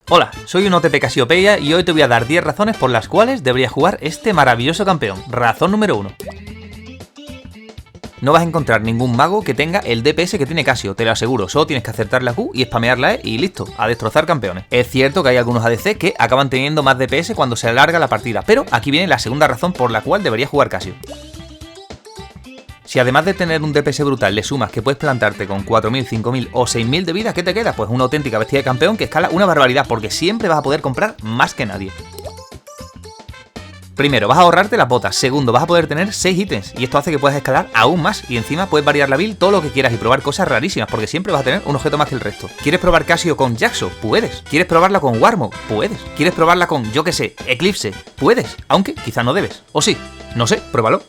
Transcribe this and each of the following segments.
Hola, soy un OTP Casiopeia y hoy te voy a dar 10 razones por las cuales deberías jugar este maravilloso campeón. Razón número 1. No vas a encontrar ningún mago que tenga el DPS que tiene Casio, te lo aseguro, solo tienes que acertar la Q y spamear la E y listo, a destrozar campeones. Es cierto que hay algunos ADC que acaban teniendo más DPS cuando se alarga la partida, pero aquí viene la segunda razón por la cual deberías jugar Casio. Si además de tener un DPS brutal le sumas que puedes plantarte con 4000, 5000 o 6000 de vida, ¿qué te queda? Pues una auténtica bestia de campeón que escala una barbaridad, porque siempre vas a poder comprar más que nadie. Primero, vas a ahorrarte las botas. Segundo, vas a poder tener 6 ítems y esto hace que puedas escalar aún más y encima puedes variar la build todo lo que quieras y probar cosas rarísimas porque siempre vas a tener un objeto más que el resto. ¿Quieres probar Casio con Jaxo? Puedes. ¿Quieres probarla con Warmog? Puedes. ¿Quieres probarla con, yo que sé, Eclipse? Puedes, aunque quizá no debes. O sí, no sé, pruébalo.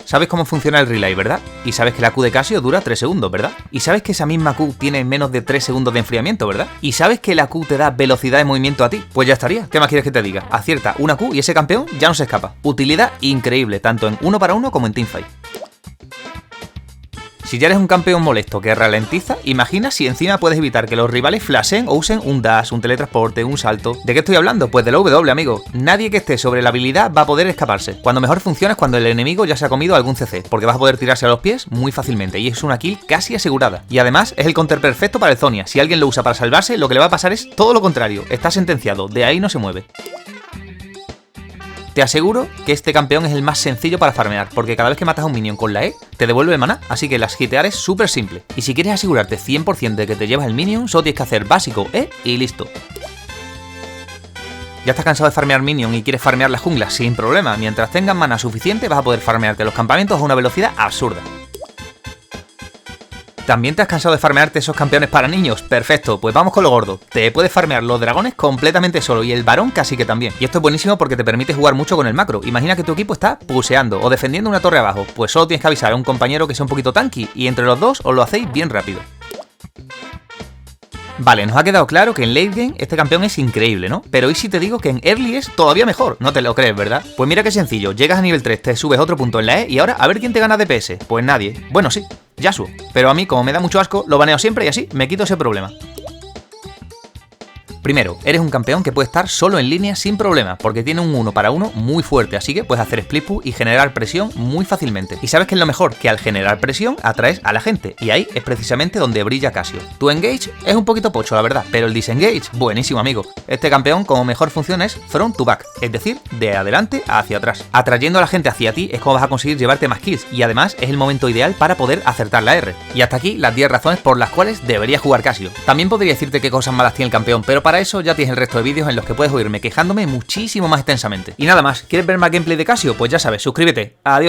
Sabes cómo funciona el relay, ¿verdad? Y sabes que la Q de Casio dura 3 segundos, ¿verdad? Y sabes que esa misma Q tiene menos de 3 segundos de enfriamiento, ¿verdad? Y sabes que la Q te da velocidad de movimiento a ti. Pues ya estaría. ¿Qué más quieres que te diga? Acierta una Q y ese campeón ya no se escapa. Utilidad increíble, tanto en 1 para 1 como en teamfight. Si ya eres un campeón molesto que ralentiza, imagina si encima puedes evitar que los rivales flashen o usen un dash, un teletransporte, un salto. ¿De qué estoy hablando? Pues de la W, amigo. Nadie que esté sobre la habilidad va a poder escaparse. Cuando mejor funciona es cuando el enemigo ya se ha comido algún CC, porque vas a poder tirarse a los pies muy fácilmente y es una kill casi asegurada. Y además es el counter perfecto para el Zhonya. Si alguien lo usa para salvarse, lo que le va a pasar es todo lo contrario. Está sentenciado, de ahí no se mueve. Te aseguro que este campeón es el más sencillo para farmear, porque cada vez que matas a un minion con la E, te devuelve maná, así que las hitear es súper simple. Y si quieres asegurarte 100% de que te llevas el minion, solo tienes que hacer básico E y listo. ¿Ya estás cansado de farmear minion y quieres farmear la jungla? Sin problema, mientras tengas maná suficiente vas a poder farmearte los campamentos a una velocidad absurda. ¿También te has cansado de farmearte esos campeones para niños? Perfecto, pues vamos con lo gordo. Te puedes farmear los dragones completamente solo y el varón casi que también. Y esto es buenísimo porque te permite jugar mucho con el macro. Imagina que tu equipo está puseando o defendiendo una torre abajo. Pues solo tienes que avisar a un compañero que sea un poquito tanky y entre los dos os lo hacéis bien rápido. Vale, nos ha quedado claro que en late game este campeón es increíble, ¿no? Pero ¿y si te digo que en early es todavía mejor? No te lo crees, ¿verdad? Pues mira qué sencillo, llegas a nivel 3, te subes otro punto en la E y ahora a ver quién te gana DPS. Pues nadie. Bueno, sí, Yasuo. Pero a mí, como me da mucho asco, lo baneo siempre y así me quito ese problema. Primero, eres un campeón que puede estar solo en línea sin problema, porque tiene un 1 para 1 muy fuerte, así que puedes hacer split push y generar presión muy fácilmente. Y sabes que es lo mejor, que al generar presión atraes a la gente, y ahí es precisamente donde brilla Casio. Tu engage es un poquito pocho, la verdad, pero el disengage, buenísimo amigo. Este campeón como mejor funciona es front to back, es decir, de adelante hacia atrás. Atrayendo a la gente hacia ti es como vas a conseguir llevarte más kills, y además es el momento ideal para poder acertar la R. Y hasta aquí las 10 razones por las cuales deberías jugar Casio. También podría decirte qué cosas malas tiene el campeón, pero para eso ya tienes el resto de vídeos en los que puedes oírme quejándome muchísimo más extensamente. Y nada más, ¿quieres ver más gameplay de Casio? Pues ya sabes, suscríbete. Adiós.